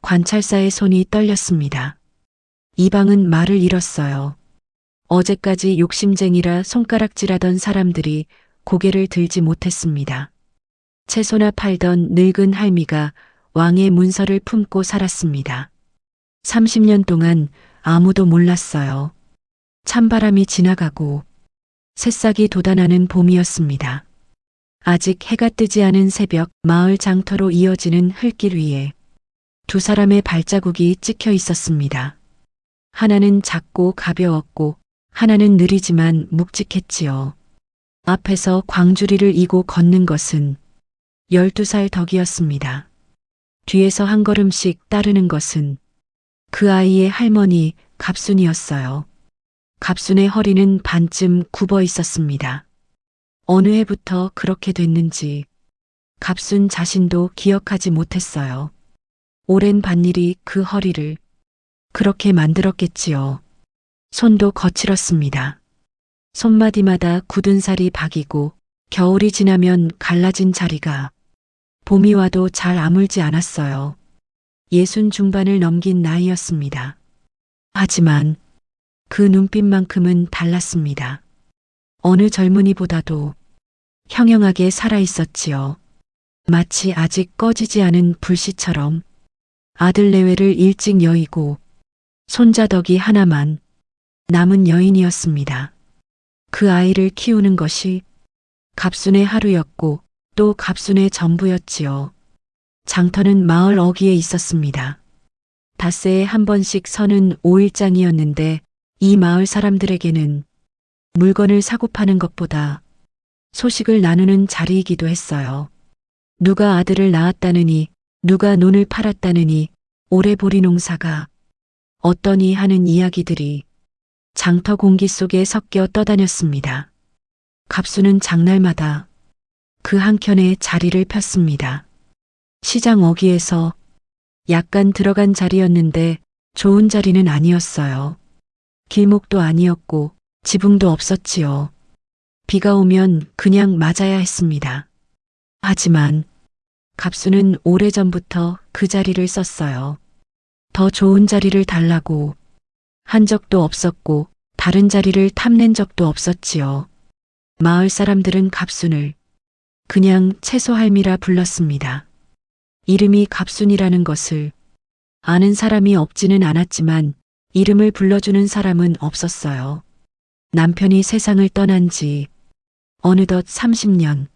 관찰사의 손이 떨렸습니다. 이방은 말을 잃었어요. 어제까지 욕심쟁이라 손가락질하던 사람들이 고개를 들지 못했습니다. 채소나 팔던 늙은 할미가 왕의 문서를 품고 살았습니다. 30년 동안 아무도 몰랐어요. 찬바람이 지나가고 새싹이 돋아나는 봄이었습니다. 아직 해가 뜨지 않은 새벽 마을 장터로 이어지는 흙길 위에 두 사람의 발자국이 찍혀 있었습니다. 하나는 작고 가벼웠고 하나는 느리지만 묵직했지요. 앞에서 광주리를 이고 걷는 것은 12살 덕이었습니다. 뒤에서 한 걸음씩 따르는 것은 그 아이의 할머니 갑순이었어요. 갑순의 허리는 반쯤 굽어 있었습니다. 어느 해부터 그렇게 됐는지 갑순 자신도 기억하지 못했어요. 오랜 밭일이 그 허리를 그렇게 만들었겠지요. 손도 거칠었습니다. 손마디마다 굳은 살이 박이고 겨울이 지나면 갈라진 자리가 봄이 와도 잘 아물지 않았어요. 60 중반을 넘긴 나이였습니다. 하지만 그 눈빛만큼은 달랐습니다. 어느 젊은이보다도 형형하게 살아있었지요. 마치 아직 꺼지지 않은 불씨처럼 아들 내외를 일찍 여의고 손자덕이 하나만 남은 여인이었습니다. 그 아이를 키우는 것이 갑순의 하루였고 또 갑순의 전부였지요. 장터는 마을 어귀에 있었습니다. 닷새에 한 번씩 서는 5일장이었는데 이 마을 사람들에게는 물건을 사고 파는 것보다 소식을 나누는 자리이기도 했어요. 누가 아들을 낳았다느니 누가 논을 팔았다느니 올해 보리 농사가 어떠니 하는 이야기들이 장터 공기 속에 섞여 떠다녔습니다. 갑수는 장날마다 그 한켠에 자리를 폈습니다. 시장 어귀에서 약간 들어간 자리였는데 좋은 자리는 아니었어요. 길목도 아니었고 지붕도 없었지요. 비가 오면 그냥 맞아야 했습니다. 하지만 갑수는 오래전부터 그 자리를 썼어요. 더 좋은 자리를 달라고 한 적도 없었고 다른 자리를 탐낸 적도 없었지요. 마을 사람들은 갑순을 그냥 채소할미라 불렀습니다. 이름이 갑순이라는 것을 아는 사람이 없지는 않았지만 이름을 불러주는 사람은 없었어요. 남편이 세상을 떠난 지 어느덧 30년.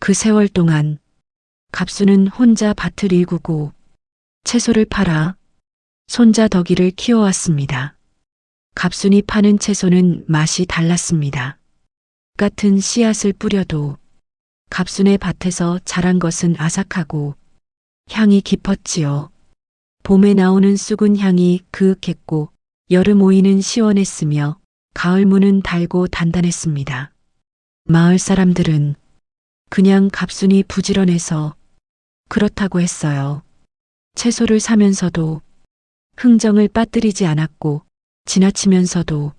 그 세월 동안 갑순은 혼자 밭을 일구고 채소를 팔아 손자 덕이를 키워왔습니다. 갑순이 파는 채소는 맛이 달랐습니다. 같은 씨앗을 뿌려도 갑순의 밭에서 자란 것은 아삭하고 향이 깊었지요. 봄에 나오는 쑥은 향이 그윽했고 여름 오이는 시원했으며 가을 무는 달고 단단했습니다. 마을 사람들은 그냥 갑순이 부지런해서 그렇다고 했어요. 채소를 사면서도 흥정을 빠뜨리지 않았고 지나치면서도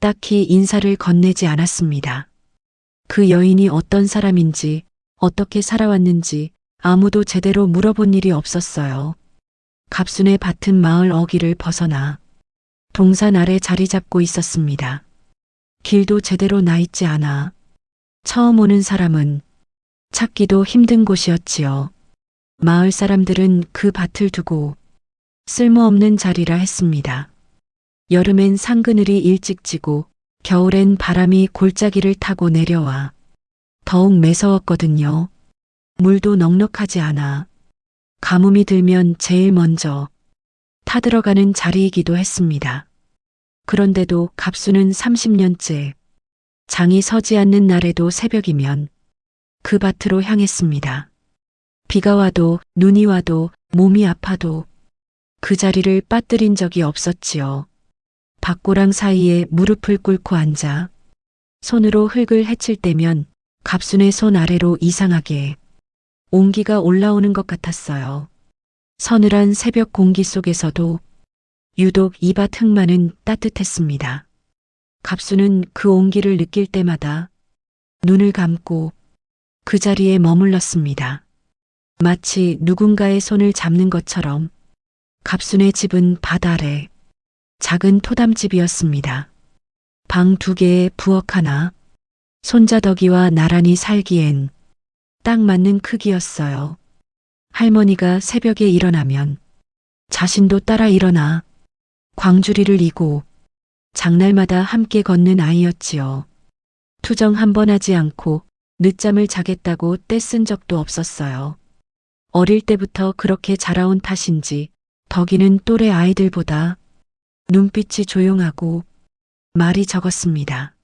딱히 인사를 건네지 않았습니다. 그 여인이 어떤 사람인지 어떻게 살아왔는지 아무도 제대로 물어본 일이 없었어요. 갑순의 밭은 마을 어귀를 벗어나 동산 아래 자리 잡고 있었습니다. 길도 제대로 나 있지 않아 처음 오는 사람은 찾기도 힘든 곳이었지요. 마을 사람들은 그 밭을 두고 쓸모없는 자리라 했습니다. 여름엔 상그늘이 일찍 지고 겨울엔 바람이 골짜기를 타고 내려와 더욱 매서웠거든요. 물도 넉넉하지 않아 가뭄이 들면 제일 먼저 타들어가는 자리이기도 했습니다. 그런데도 갑수는 30년째 장이 서지 않는 날에도 새벽이면 그 밭으로 향했습니다. 비가 와도 눈이 와도 몸이 아파도 그 자리를 빠뜨린 적이 없었지요. 밭고랑 사이에 무릎을 꿇고 앉아 손으로 흙을 헤칠 때면 갑순의 손 아래로 이상하게 온기가 올라오는 것 같았어요. 서늘한 새벽 공기 속에서도 유독 이 밭 흙만은 따뜻했습니다. 갑순은 그 온기를 느낄 때마다 눈을 감고 그 자리에 머물렀습니다. 마치 누군가의 손을 잡는 것처럼 갑순의 집은 밭 아래 작은 토담집이었습니다. 방 2개에 부엌 하나, 손자덕이와 나란히 살기엔 딱 맞는 크기였어요. 할머니가 새벽에 일어나면 자신도 따라 일어나 광주리를 이고 장날마다 함께 걷는 아이였지요. 투정 한 번 하지 않고 늦잠을 자겠다고 떼쓴 적도 없었어요. 어릴 때부터 그렇게 자라온 탓인지 덕이는 또래 아이들보다 눈빛이 조용하고 말이 적었습니다.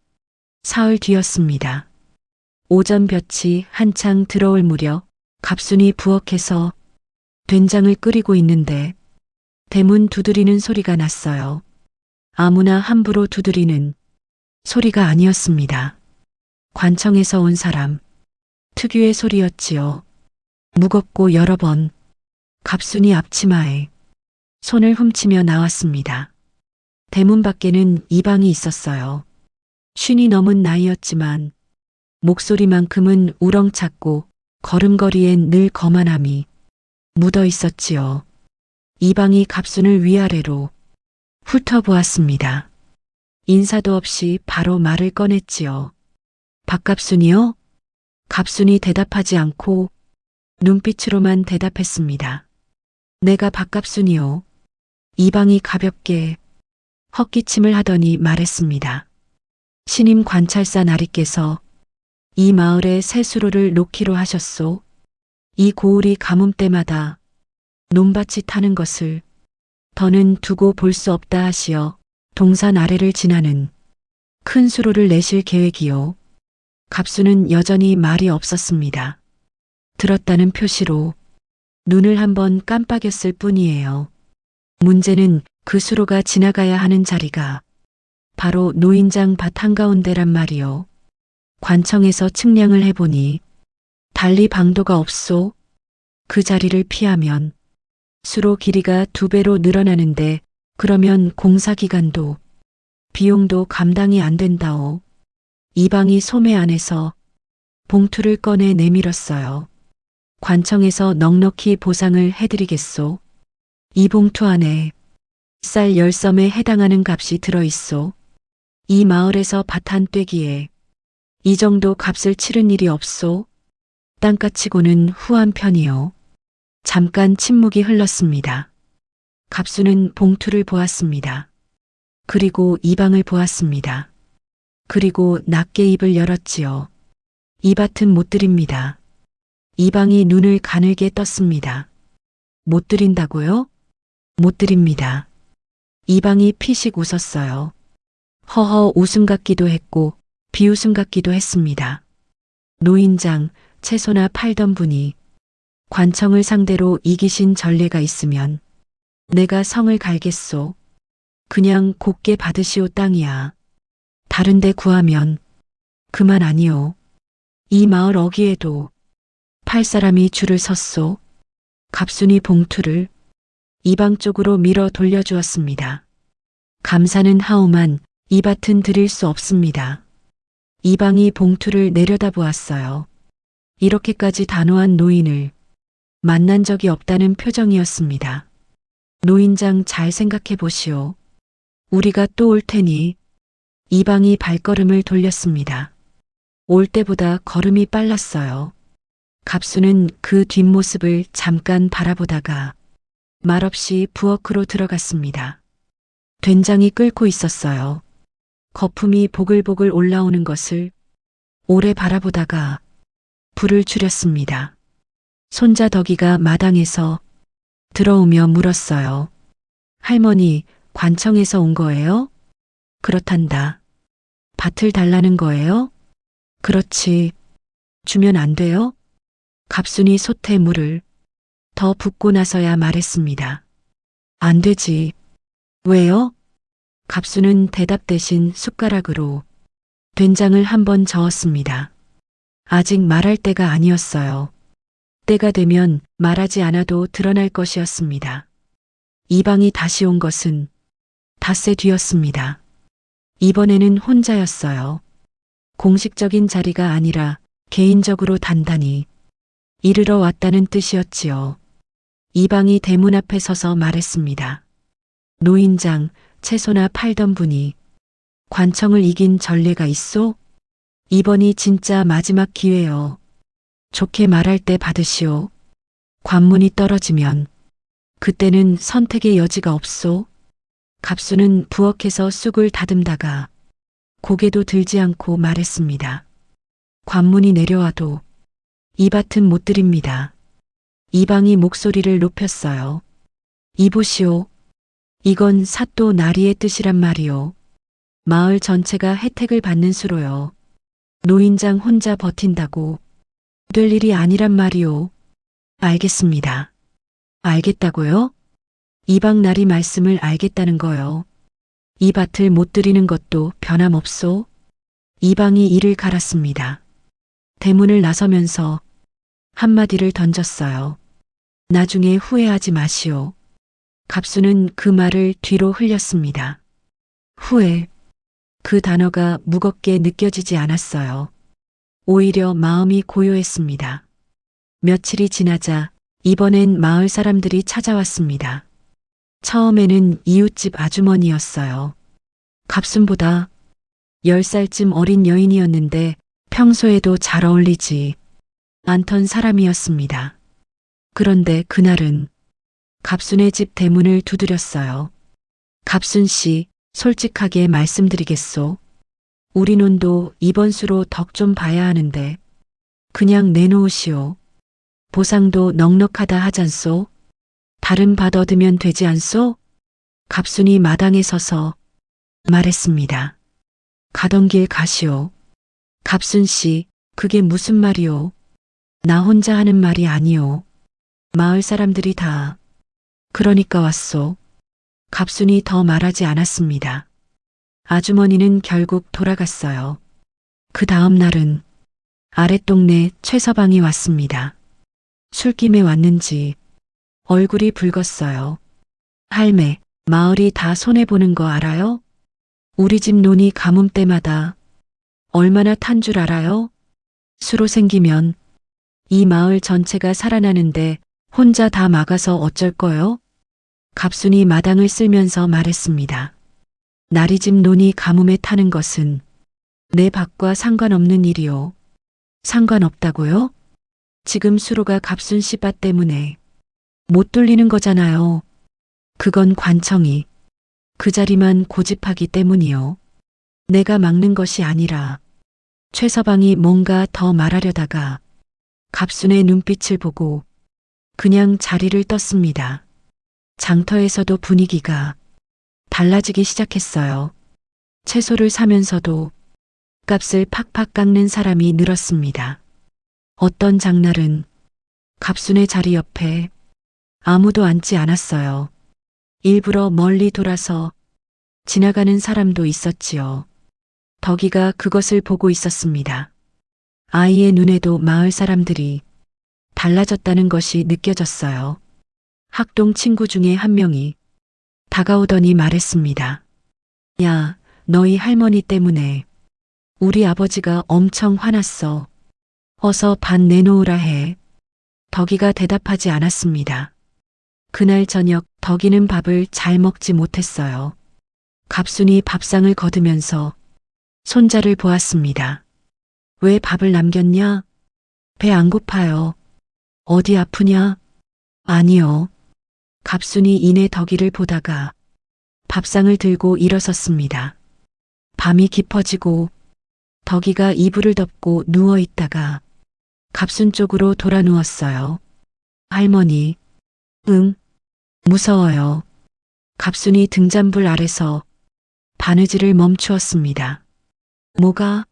사흘 뒤였습니다. 오전 볕이 한창 들어올 무렵 갑순이 부엌에서 된장을 끓이고 있는데 대문 두드리는 소리가 났어요. 아무나 함부로 두드리는 소리가 아니었습니다. 관청에서 온 사람, 특유의 소리였지요. 무겁고 여러 번 갑순이 앞치마에 손을 훔치며 나왔습니다. 대문 밖에는 이방이 있었어요. 50이 넘은 나이였지만 목소리만큼은 우렁찼고 걸음걸이엔 늘 거만함이 묻어 있었지요. 이방이 갑순을 위아래로 훑어보았습니다. 인사도 없이 바로 말을 꺼냈지요. 박갑순이요? 갑순이 대답하지 않고 눈빛으로만 대답했습니다. 내가 박갑순이요. 이방이 가볍게 헛기침을 하더니 말했습니다. 신임 관찰사 나리께서 이 마을에 새수로를 놓기로 하셨소. 이 고을이 가뭄 때마다 논밭이 타는 것을 더는 두고 볼 수 없다 하시어 동산 아래를 지나는 큰 수로를 내실 계획이요. 갑수는 여전히 말이 없었습니다. 들었다는 표시로 눈을 한번 깜빡였을 뿐이에요. 문제는 그 수로가 지나가야 하는 자리가 바로 노인장 밭 한가운데란 말이요. 관청에서 측량을 해보니 달리 방도가 없소. 그 자리를 피하면 수로 길이가 2배로 늘어나는데 그러면 공사 기간도 비용도 감당이 안 된다오. 이방이 소매 안에서 봉투를 꺼내 내밀었어요. 관청에서 넉넉히 보상을 해드리겠소. 이 봉투 안에 쌀 10섬에 해당하는 값이 들어있소. 이 마을에서 밭 한 떼기에 이 정도 값을 치른 일이 없소. 땅가치고는 후한 편이요. 잠깐 침묵이 흘렀습니다. 갑수는 봉투를 보았습니다. 그리고 이방을 보았습니다. 그리고 낮게 입을 열었지요. 이 밭은 못 드립니다. 이방이 눈을 가늘게 떴습니다. 못 드린다고요? 못 드립니다. 이방이 피식 웃었어요. 허허 웃음 같기도 했고 비웃음 같기도 했습니다. 노인장, 채소나 팔던 분이 관청을 상대로 이기신 전례가 있으면 내가 성을 갈겠소. 그냥 곱게 받으시오 땅이야. 다른 데 구하면 그만 아니오. 이 마을 어귀에도 팔 사람이 줄을 섰소. 갑순이 봉투를 이방 쪽으로 밀어 돌려주었습니다. 감사는 하오만 이 밭은 드릴 수 없습니다. 이방이 봉투를 내려다보았어요. 이렇게까지 단호한 노인을 만난 적이 없다는 표정이었습니다. 노인장 잘 생각해 보시오. 우리가 또 올 테니. 이방이 발걸음을 돌렸습니다. 올 때보다 걸음이 빨랐어요. 갑수는 그 뒷모습을 잠깐 바라보다가 말없이 부엌으로 들어갔습니다. 된장이 끓고 있었어요. 거품이 보글보글 올라오는 것을 오래 바라보다가 불을 줄였습니다. 손자 덕이가 마당에서 들어오며 물었어요. 할머니, 관청에서 온 거예요? 그렇단다. 밭을 달라는 거예요? 그렇지. 주면 안 돼요? 갑순이 솥에 물을 더 붓고 나서야 말했습니다. 안 되지. 왜요? 갑순은 대답 대신 숟가락으로 된장을 한번 저었습니다. 아직 말할 때가 아니었어요. 때가 되면 말하지 않아도 드러날 것이었습니다. 이방이 다시 온 것은 닷새 뒤였습니다. 이번에는 혼자였어요. 공식적인 자리가 아니라 개인적으로 단단히 이르러 왔다는 뜻이었지요. 이방이 대문 앞에 서서 말했습니다. 노인장, 채소나 팔던 분이 관청을 이긴 전례가 있소? 이번이 진짜 마지막 기회요. 좋게 말할 때 받으시오. 관문이 떨어지면 그때는 선택의 여지가 없소. 갑수는 부엌에서 쑥을 다듬다가 고개도 들지 않고 말했습니다. 관문이 내려와도 이 밭은 못 드립니다. 이방이 목소리를 높였어요. 이보시오. 이건 사또 나리의 뜻이란 말이오. 마을 전체가 혜택을 받는 수로요. 노인장 혼자 버틴다고 될 일이 아니란 말이오. 알겠습니다. 알겠다고요? 이방 나리 말씀을 알겠다는 거요. 이 밭을 못 드리는 것도 변함없소. 이방이 이를 갈았습니다. 대문을 나서면서 한마디를 던졌어요. 나중에 후회하지 마시오. 갑수는 그 말을 뒤로 흘렸습니다. 후회. 그 단어가 무겁게 느껴지지 않았어요. 오히려 마음이 고요했습니다. 며칠이 지나자 이번엔 마을 사람들이 찾아왔습니다. 처음에는 이웃집 아주머니였어요. 갑순보다 10살쯤 어린 여인이었는데 평소에도 잘 어울리지 않던 사람이었습니다. 그런데 그날은 갑순의 집 대문을 두드렸어요. 갑순 씨, 솔직하게 말씀드리겠소. 우리 논도 이번 수로 덕 좀 봐야 하는데 그냥 내놓으시오. 보상도 넉넉하다 하잖소. 다른 밭 얻으면 되지 않소? 갑순이 마당에 서서 말했습니다. 가던 길 가시오. 갑순 씨, 그게 무슨 말이오? 나 혼자 하는 말이 아니오. 마을 사람들이 다 그러니까 왔소. 갑순이 더 말하지 않았습니다. 아주머니는 결국 돌아갔어요. 그 다음 날은 아랫동네 최서방이 왔습니다. 술김에 왔는지 얼굴이 붉었어요. 할매, 마을이 다 손해보는 거 알아요? 우리 집 논이 가뭄 때마다 얼마나 탄 줄 알아요? 수로 생기면 이 마을 전체가 살아나는데 혼자 다 막아서 어쩔 거요? 갑순이 마당을 쓸면서 말했습니다. 나리 집 논이 가뭄에 타는 것은 내 밭과 상관없는 일이요. 상관없다고요? 지금 수로가 갑순 씨 밭 때문에 못 돌리는 거잖아요. 그건 관청이 그 자리만 고집하기 때문이요. 내가 막는 것이 아니라. 최서방이 뭔가 더 말하려다가 갑순의 눈빛을 보고 그냥 자리를 떴습니다. 장터에서도 분위기가 달라지기 시작했어요. 채소를 사면서도 값을 팍팍 깎는 사람이 늘었습니다. 어떤 장날은 갑순의 자리 옆에 아무도 앉지 않았어요. 일부러 멀리 돌아서 지나가는 사람도 있었지요. 덕이가 그것을 보고 있었습니다. 아이의 눈에도 마을 사람들이 달라졌다는 것이 느껴졌어요. 학동 친구 중에 한 명이 다가오더니 말했습니다. 야, 너희 할머니 때문에 우리 아버지가 엄청 화났어. 어서 반 내놓으라 해. 덕이가 대답하지 않았습니다. 그날 저녁 덕이는 밥을 잘 먹지 못했어요. 갑순이 밥상을 거두면서 손자를 보았습니다. 왜 밥을 남겼냐? 배 안 고파요. 어디 아프냐? 아니요. 갑순이 이내 덕이를 보다가 밥상을 들고 일어섰습니다. 밤이 깊어지고 덕이가 이불을 덮고 누워 있다가 갑순 쪽으로 돌아 누웠어요. 할머니, 응, 무서워요. 갑순이 등잔불 아래서 바느질을 멈추었습니다. 뭐가?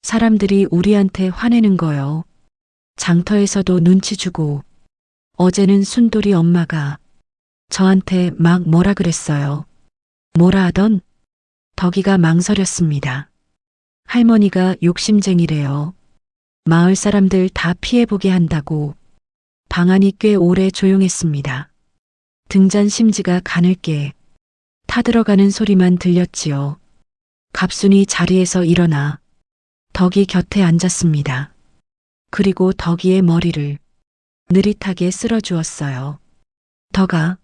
사람들이 우리한테 화내는 거요. 장터에서도 눈치 주고 어제는 순돌이 엄마가 저한테 막 뭐라 그랬어요. 뭐라 하던? 덕이가 망설였습니다. 할머니가 욕심쟁이래요. 마을 사람들 다 피해보게 한다고. 방안이 꽤 오래 조용했습니다. 등잔 심지가 가늘게 타들어가는 소리만 들렸지요. 갑순이 자리에서 일어나 덕이 곁에 앉았습니다. 그리고 덕이의 머리를 느릿하게 쓸어주었어요. 더가?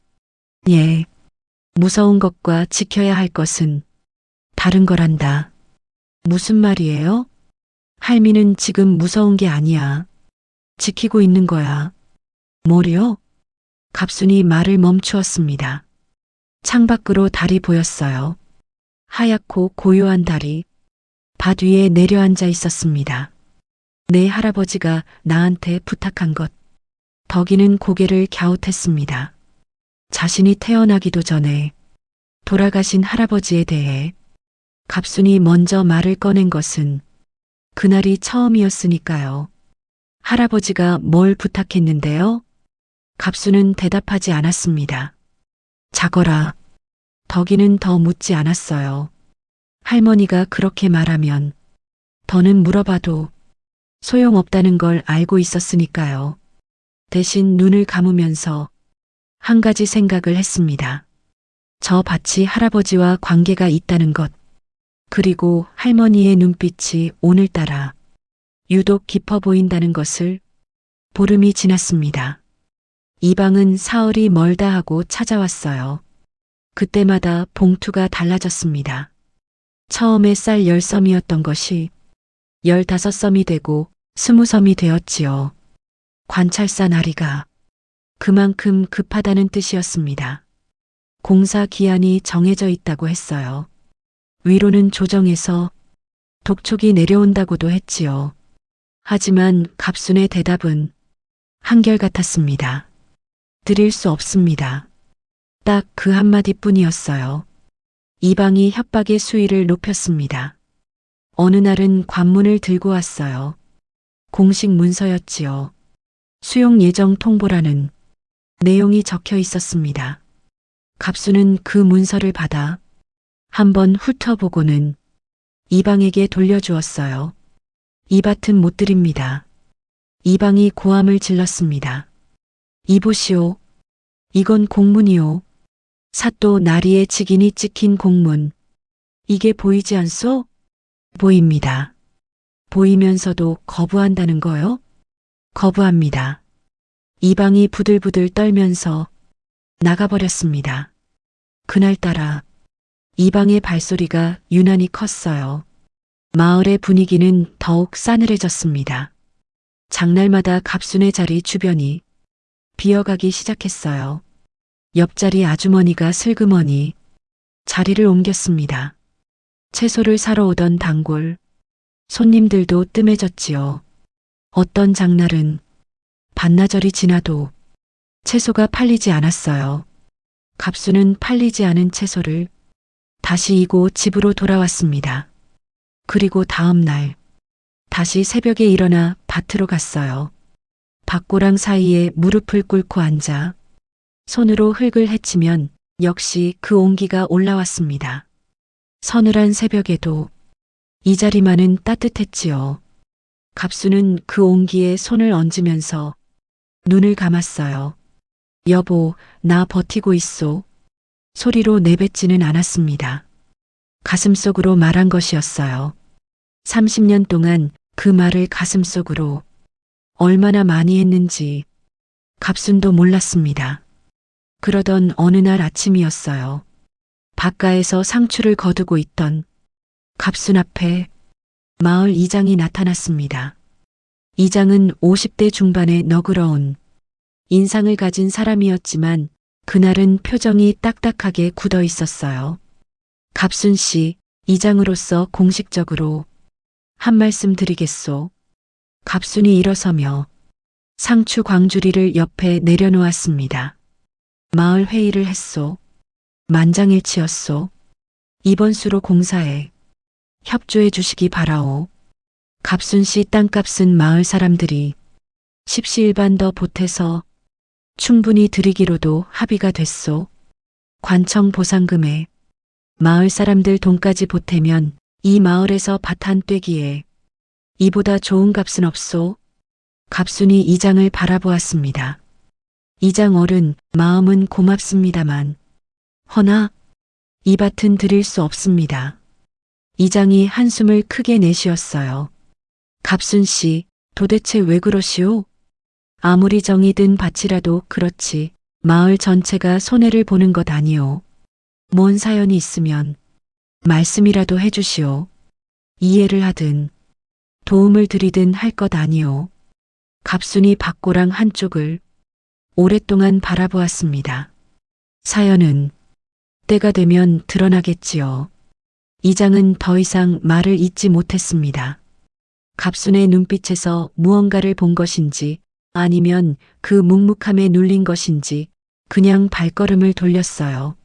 예. 무서운 것과 지켜야 할 것은 다른 거란다. 무슨 말이에요? 할미는 지금 무서운 게 아니야. 지키고 있는 거야. 뭐요? 갑순이 말을 멈추었습니다. 창밖으로 달이 보였어요. 하얗고 고요한 달이 밭 위에 내려앉아 있었습니다. 내 할아버지가 나한테 부탁한 것. 덕이는 고개를 갸웃했습니다. 자신이 태어나기도 전에 돌아가신 할아버지에 대해 갑순이 먼저 말을 꺼낸 것은 그날이 처음이었으니까요. 할아버지가 뭘 부탁했는데요? 갑순은 대답하지 않았습니다. 자거라. 덕이는 더 묻지 않았어요. 할머니가 그렇게 말하면 더는 물어봐도 소용없다는 걸 알고 있었으니까요. 대신 눈을 감으면서 한 가지 생각을 했습니다. 저 밭이 할아버지와 관계가 있다는 것. 그리고 할머니의 눈빛이 오늘따라 유독 깊어 보인다는 것을. 보름이 지났습니다. 이방은 사흘이 멀다 하고 찾아왔어요. 그때마다 봉투가 달라졌습니다. 처음에 쌀 10섬이었던 것이 15섬이 되고 20섬이 되었지요. 관찰사 나리가 그만큼 급하다는 뜻이었습니다. 공사 기한이 정해져 있다고 했어요. 위로는 조정해서 독촉이 내려온다고도 했지요. 하지만 갑순의 대답은 한결같았습니다. 드릴 수 없습니다. 딱 그 한마디뿐이었어요. 이방이 협박의 수위를 높였습니다. 어느 날은 관문을 들고 왔어요. 공식 문서였지요. 수용 예정 통보라는 내용이 적혀 있었습니다. 갑순은 그 문서를 받아 한번 훑어보고는 이방에게 돌려주었어요. 이 밭은 못 드립니다. 이방이 고함을 질렀습니다. 이보시오. 이건 공문이오. 사또 나리의 직인이 찍힌 공문. 이게 보이지 않소? 보입니다. 보이면서도 거부한다는 거요? 거부합니다. 이방이 부들부들 떨면서 나가버렸습니다. 그날따라 이방의 발소리가 유난히 컸어요. 마을의 분위기는 더욱 싸늘해졌습니다. 장날마다 갑순의 자리 주변이 비어가기 시작했어요. 옆자리 아주머니가 슬그머니 자리를 옮겼습니다. 채소를 사러 오던 단골, 손님들도 뜸해졌지요. 어떤 장날은 반나절이 지나도 채소가 팔리지 않았어요. 갑순은 팔리지 않은 채소를 다시 이고 집으로 돌아왔습니다. 그리고 다음 날 다시 새벽에 일어나 밭으로 갔어요. 밭고랑 사이에 무릎을 꿇고 앉아 손으로 흙을 헤치면 역시 그 온기가 올라왔습니다. 서늘한 새벽에도 이 자리만은 따뜻했지요. 갑순은 그 온기에 손을 얹으면서 눈을 감았어요. 여보, 나 버티고 있소. 소리로 내뱉지는 않았습니다. 가슴속으로 말한 것이었어요. 30년 동안 그 말을 가슴속으로 얼마나 많이 했는지 갑순도 몰랐습니다. 그러던 어느 날 아침이었어요. 바깥에서 상추를 거두고 있던 갑순 앞에 마을 이장이 나타났습니다. 이장은 50대 중반의 너그러운 인상을 가진 사람이었지만 그날은 표정이 딱딱하게 굳어 있었어요. 갑순 씨, 이장으로서 공식적으로 한 말씀 드리겠소. 갑순이 일어서며 상추 광주리를 옆에 내려놓았습니다. 마을 회의를 했소. 만장일치였소. 이번 수로 공사에 협조해 주시기 바라오. 갑순 씨 땅값은 마을 사람들이 십시일반 더 보태서 충분히 드리기로도 합의가 됐소. 관청 보상금에 마을 사람들 돈까지 보태면 이 마을에서 밭 한 떼기에 이보다 좋은 값은 없소. 갑순이 이장을 바라보았습니다. 이장 어른, 마음은 고맙습니다만 허나 이 밭은 드릴 수 없습니다. 이장이 한숨을 크게 내쉬었어요. 갑순 씨, 도대체 왜 그러시오? 아무리 정이 든 밭이라도 그렇지 마을 전체가 손해를 보는 것 아니오. 뭔 사연이 있으면 말씀이라도 해주시오. 이해를 하든 도움을 드리든 할 것 아니오. 갑순이 밭고랑 한쪽을 오랫동안 바라보았습니다. 사연은 때가 되면 드러나겠지요. 이장은 더 이상 말을 잇지 못했습니다. 갑순의 눈빛에서 무언가를 본 것인지 아니면 그 묵묵함에 눌린 것인지 그냥 발걸음을 돌렸어요.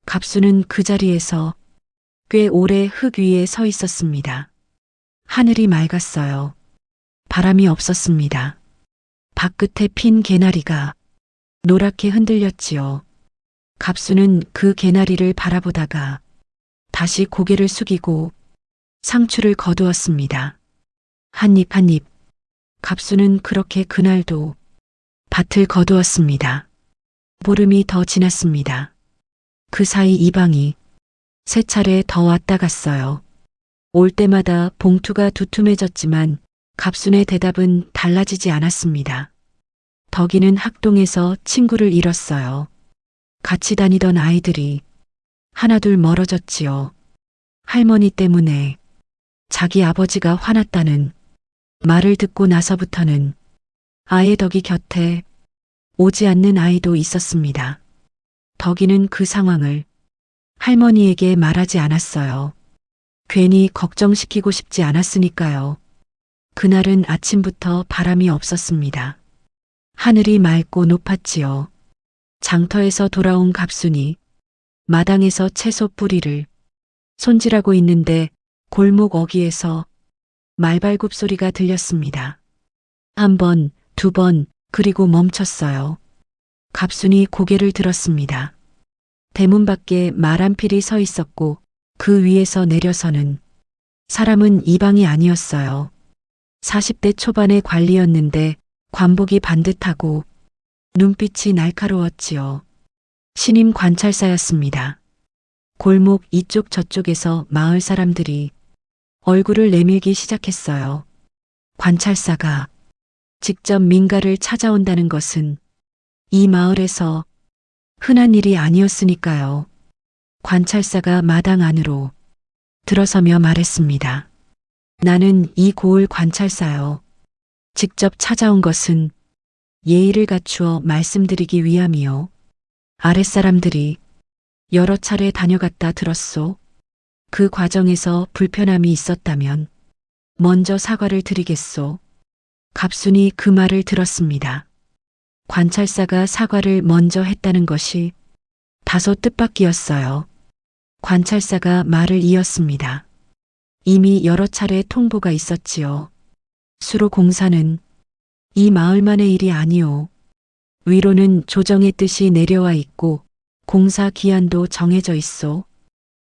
갑순은 그 자리에서 꽤 오래 흙 위에 서 있었습니다. 하늘이 맑았어요. 바람이 없었습니다. 밭끝에 핀 개나리가 노랗게 흔들렸지요. 갑순은 그 개나리를 바라보다가 다시 고개를 숙이고 상추를 거두었습니다. 한 입 한 입. 갑순은 그렇게 그날도 밭을 거두었습니다. 보름이 더 지났습니다. 그 사이 이방이 세 차례 더 왔다 갔어요. 올 때마다 봉투가 두툼해졌지만 갑순의 대답은 달라지지 않았습니다. 덕이는 학동에서 친구를 잃었어요. 같이 다니던 아이들이 하나둘 멀어졌지요. 할머니 때문에 자기 아버지가 화났다는 말을 듣고 나서부터는 아예 덕이 곁에 오지 않는 아이도 있었습니다. 덕이는 그 상황을 할머니에게 말하지 않았어요. 괜히 걱정시키고 싶지 않았으니까요. 그날은 아침부터 바람이 없었습니다. 하늘이 맑고 높았지요. 장터에서 돌아온 갑순이 마당에서 채소 뿌리를 손질하고 있는데 골목 어귀에서 말발굽 소리가 들렸습니다. 한 번, 두 번, 그리고 멈췄어요. 갑순이 고개를 들었습니다. 대문 밖에 말 한 필이 서 있었고 그 위에서 내려서는 사람은 이방이 아니었어요. 40대 초반의 관리였는데 관복이 반듯하고 눈빛이 날카로웠지요. 신임 관찰사였습니다. 골목 이쪽 저쪽에서 마을 사람들이 얼굴을 내밀기 시작했어요. 관찰사가 직접 민가를 찾아온다는 것은 이 마을에서 흔한 일이 아니었으니까요. 관찰사가 마당 안으로 들어서며 말했습니다. 나는 이 고을 관찰사요. 직접 찾아온 것은 예의를 갖추어 말씀드리기 위함이요. 아랫사람들이 여러 차례 다녀갔다 들었소. 그 과정에서 불편함이 있었다면 먼저 사과를 드리겠소. 갑순이 그 말을 들었습니다. 관찰사가 사과를 먼저 했다는 것이 다소 뜻밖이었어요. 관찰사가 말을 이었습니다. 이미 여러 차례 통보가 있었지요. 수로 공사는 이 마을만의 일이 아니오. 위로는 조정의 뜻이 내려와 있고 공사 기한도 정해져 있어.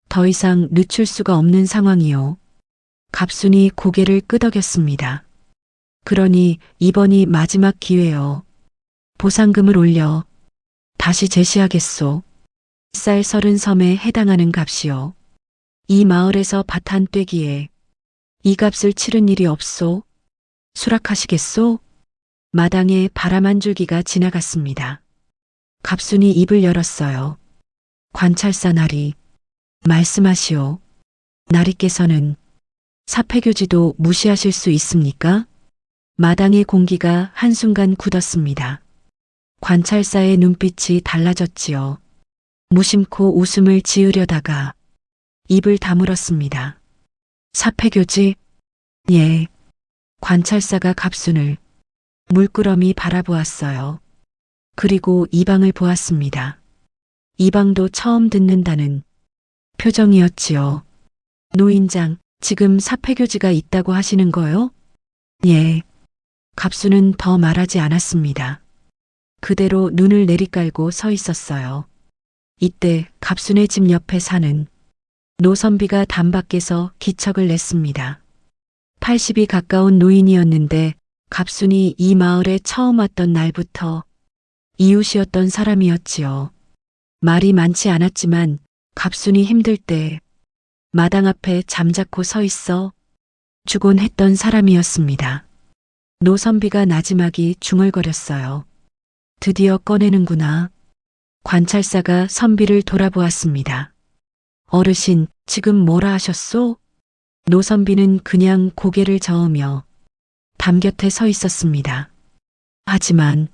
더 이상 늦출 수가 없는 상황이요. 갑순이 고개를 끄덕였습니다. 그러니 이번이 마지막 기회요. 보상금을 올려 다시 제시하겠소. 쌀 30섬에 해당하는 값이요. 이 마을에서 밭 한 떼기에 이 값을 치른 일이 없소. 수락하시겠소? 마당에 바람 한 줄기가 지나갔습니다. 갑순이 입을 열었어요. 관찰사 나리, 말씀하시오. 나리께서는 사폐교지도 무시하실 수 있습니까? 마당의 공기가 한순간 굳었습니다. 관찰사의 눈빛이 달라졌지요. 무심코 웃음을 지으려다가 입을 다물었습니다. 사폐교지? 예. 관찰사가 갑순을 물끄러미 바라보았어요. 그리고 이방을 보았습니다. 이방도 처음 듣는다는 표정이었지요. 노인장, 지금 사폐교지가 있다고 하시는 거요? 예. 갑순은 더 말하지 않았습니다. 그대로 눈을 내리깔고 서 있었어요. 이때 갑순의 집 옆에 사는 노선비가 담밖에서 기척을 냈습니다. 80이 가까운 노인이었는데 갑순이 이 마을에 처음 왔던 날부터 이웃이었던 사람이었지요. 말이 많지 않았지만 갑순이 힘들 때 마당 앞에 잠자코 서 있어 주곤 했던 사람이었습니다. 노선비가 나지막이 중얼거렸어요. 드디어 꺼내는구나. 관찰사가 선비를 돌아보았습니다. 어르신, 지금 뭐라 하셨소? 노선비는 그냥 고개를 저으며 담 곁에 서 있었습니다. 하지만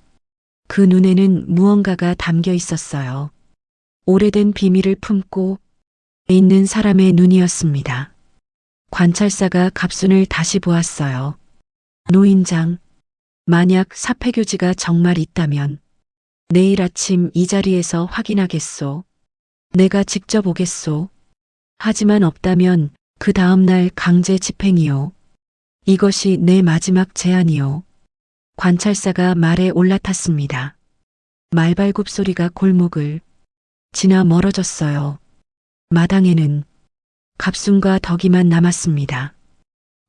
그 눈에는 무언가가 담겨 있었어요. 오래된 비밀을 품고 있는 사람의 눈이었습니다. 관찰사가 갑순을 다시 보았어요. 노인장, 만약 사폐교지가 정말 있다면 내일 아침 이 자리에서 확인하겠소. 내가 직접 오겠소. 하지만 없다면 그 다음날 강제 집행이요. 이것이 내 마지막 제안이요. 관찰사가 말에 올라탔습니다. 말발굽 소리가 골목을 지나 멀어졌어요. 마당에는 갑순과 덕이만 남았습니다.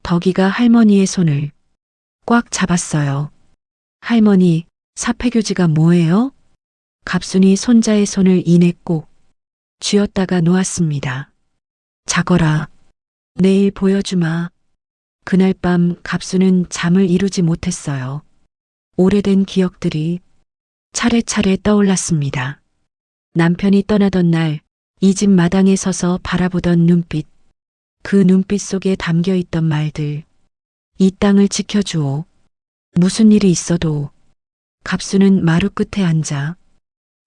덕이가 할머니의 손을 꽉 잡았어요. 할머니, 사폐교지가 뭐예요? 갑순이 손자의 손을 이내 꼭 쥐었다가 놓았습니다. 자거라. 내일 보여주마. 그날 밤 갑순은 잠을 이루지 못했어요. 오래된 기억들이 차례차례 떠올랐습니다. 남편이 떠나던 날 이 집 마당에 서서 바라보던 눈빛, 그 눈빛 속에 담겨 있던 말들. 이 땅을 지켜주오. 무슨 일이 있어도. 갑순은 마루 끝에 앉아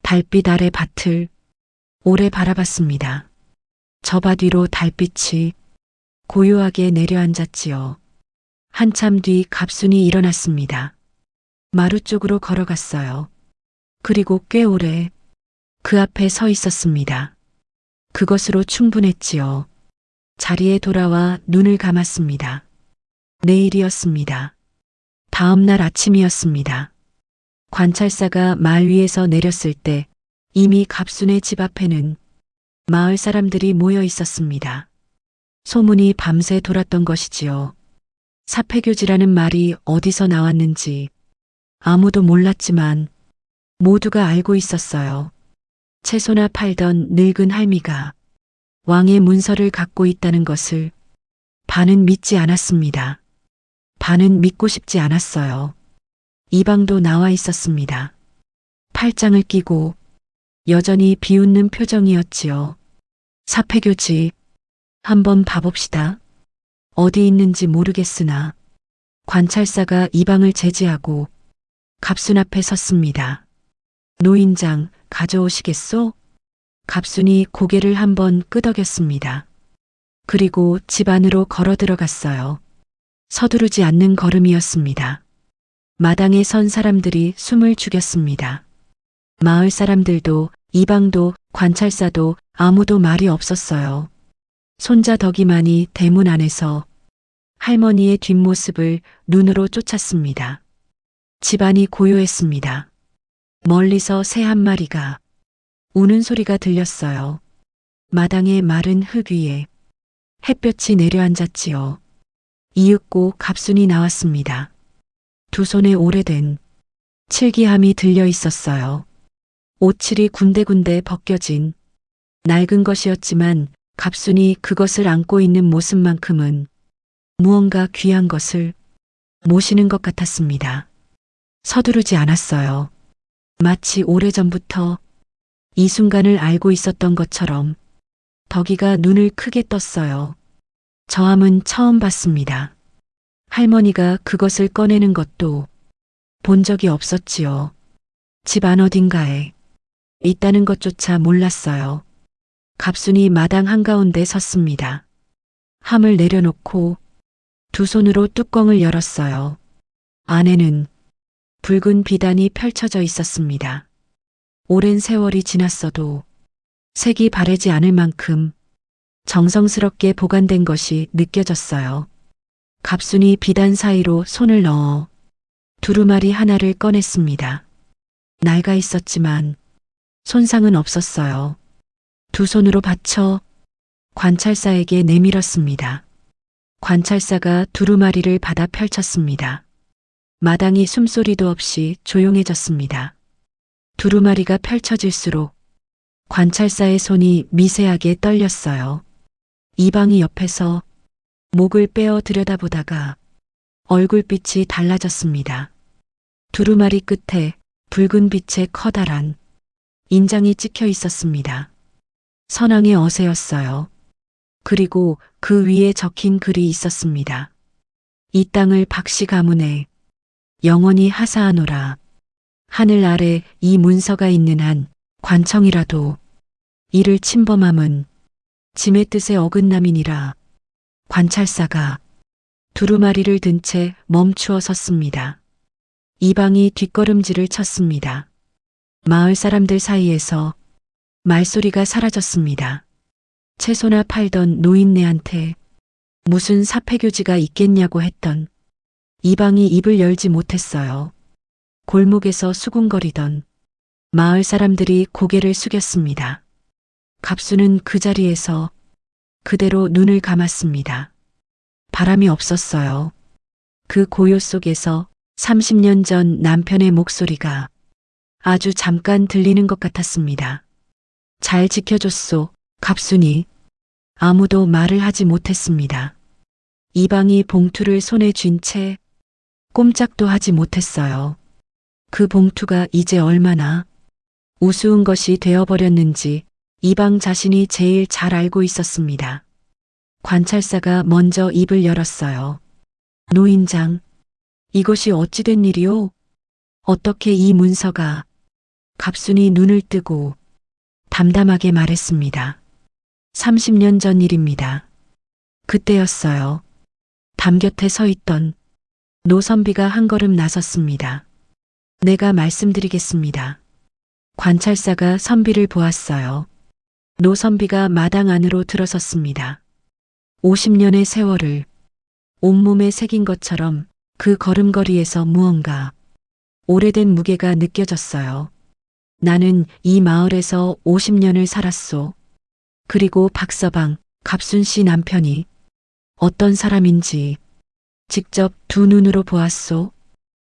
달빛 아래 밭을 오래 바라봤습니다. 저 밭 위로 달빛이 고요하게 내려앉았지요. 한참 뒤 갑순이 일어났습니다. 마루 쪽으로 걸어갔어요. 그리고 꽤 오래 그 앞에 서 있었습니다. 그것으로 충분했지요. 자리에 돌아와 눈을 감았습니다. 내일이었습니다. 다음 날 아침이었습니다. 관찰사가 말 위에서 내렸을 때 이미 갑순의 집 앞에는 마을 사람들이 모여 있었습니다. 소문이 밤새 돌았던 것이지요. 사폐교지라는 말이 어디서 나왔는지 아무도 몰랐지만 모두가 알고 있었어요. 채소나 팔던 늙은 할미가 왕의 문서를 갖고 있다는 것을 반은 믿지 않았습니다. 반은 믿고 싶지 않았어요. 이방도 나와 있었습니다. 팔짱을 끼고 여전히 비웃는 표정이었지요. 사폐교지, 한번 봐봅시다. 어디 있는지 모르겠으나 관찰사가 이방을 제지하고 갑순 앞에 섰습니다. 노인장, 가져오시겠소? 갑순이 고개를 한번 끄덕였습니다. 그리고 집 안으로 걸어 들어갔어요. 서두르지 않는 걸음이었습니다. 마당에 선 사람들이 숨을 죽였습니다. 마을 사람들도 이방도 관찰사도 아무도 말이 없었어요. 손자 덕이만이 대문 안에서 할머니의 뒷모습을 눈으로 쫓았습니다. 집안이 고요했습니다. 멀리서 새 한 마리가 우는 소리가 들렸어요. 마당의 마른 흙 위에 햇볕이 내려앉았지요. 이윽고 갑순이 나왔습니다. 두 손에 오래된 칠기함이 들려 있었어요. 오칠이 군데군데 벗겨진 낡은 것이었지만 갑순이 그것을 안고 있는 모습만큼은 무언가 귀한 것을 모시는 것 같았습니다. 서두르지 않았어요. 마치 오래전부터 이 순간을 알고 있었던 것처럼 덕이가 눈을 크게 떴어요. 저 함은 처음 봤습니다. 할머니가 그것을 꺼내는 것도 본 적이 없었지요. 집 안 어딘가에 있다는 것조차 몰랐어요. 갑순이 마당 한가운데 섰습니다. 함을 내려놓고 두 손으로 뚜껑을 열었어요. 안에는 붉은 비단이 펼쳐져 있었습니다. 오랜 세월이 지났어도 색이 바래지 않을 만큼 정성스럽게 보관된 것이 느껴졌어요. 갑순이 비단 사이로 손을 넣어 두루마리 하나를 꺼냈습니다. 낡아 있었지만 손상은 없었어요. 두 손으로 받쳐 관찰사에게 내밀었습니다. 관찰사가 두루마리를 받아 펼쳤습니다. 마당이 숨소리도 없이 조용해졌습니다. 두루마리가 펼쳐질수록 관찰사의 손이 미세하게 떨렸어요. 이방이 옆에서 목을 빼어 들여다보다가 얼굴빛이 달라졌습니다. 두루마리 끝에 붉은 빛의 커다란 인장이 찍혀 있었습니다. 선왕의 어세였어요. 그리고 그 위에 적힌 글이 있었습니다. 이 땅을 박씨 가문에 영원히 하사하노라. 하늘 아래 이 문서가 있는 한 관청이라도 이를 침범함은 짐의 뜻에 어긋남이니라. 관찰사가 두루마리를 든 채 멈추어 섰습니다. 이방이 뒷걸음질을 쳤습니다. 마을 사람들 사이에서 말소리가 사라졌습니다. 채소나 팔던 노인네한테 무슨 사폐교지가 있겠냐고 했던 이방이 입을 열지 못했어요. 골목에서 수군거리던 마을 사람들이 고개를 숙였습니다. 갑수는 그 자리에서 그대로 눈을 감았습니다. 바람이 없었어요. 그 고요 속에서 30년 전 남편의 목소리가 아주 잠깐 들리는 것 같았습니다. 잘 지켜줬소, 갑순이. 아무도 말을 하지 못했습니다. 이방이 봉투를 손에 쥔 채 꼼짝도 하지 못했어요. 그 봉투가 이제 얼마나 우스운 것이 되어버렸는지 이방 자신이 제일 잘 알고 있었습니다. 관찰사가 먼저 입을 열었어요. 노인장, 이것이 어찌된 일이오? 어떻게 이 문서가? 갑순이 눈을 뜨고 담담하게 말했습니다. 30년 전 일입니다. 그때였어요. 담 곁에 서 있던 노선비가 한 걸음 나섰습니다. 내가 말씀드리겠습니다. 관찰사가 선비를 보았어요. 노선비가 마당 안으로 들어섰습니다. 50년의 세월을 온몸에 새긴 것처럼 그 걸음걸이에서 무언가 오래된 무게가 느껴졌어요. 나는 이 마을에서 50년을 살았소. 그리고 박서방, 갑순 씨 남편이 어떤 사람인지 직접 두 눈으로 보았소.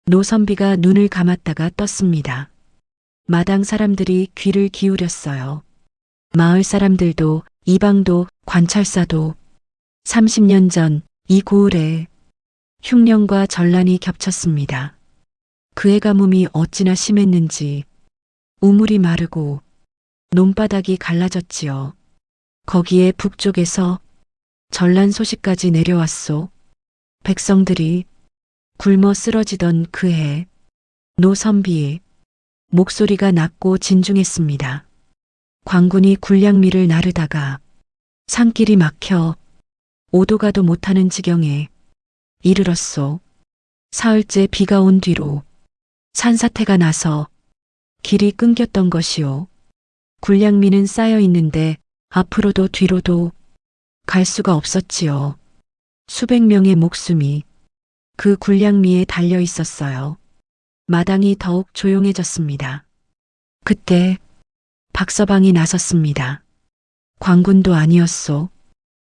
노선비가 눈을 감았다가 떴습니다. 마당 사람들이 귀를 기울였어요. 마을 사람들도 이방도 관찰사도 30년 전 이 고을에 흉년과 전란이 겹쳤습니다. 그의 가뭄이 어찌나 심했는지 우물이 마르고 논바닥이 갈라졌지요. 거기에 북쪽에서 전란 소식까지 내려왔소. 백성들이 굶어 쓰러지던 그해 노선비의 목소리가 낮고 진중했습니다. 광군이 군량미를 나르다가 산길이 막혀 오도 가도 못하는 지경에 이르렀소. 사흘째 비가 온 뒤로 산사태가 나서 길이 끊겼던 것이오. 군량미는 쌓여 있는데 앞으로도 뒤로도 갈 수가 없었지요. 수백 명의 목숨이 그 군량미에 달려 있었어요. 마당이 더욱 조용해졌습니다. 그때 박서방이 나섰습니다. 광군도 아니었소.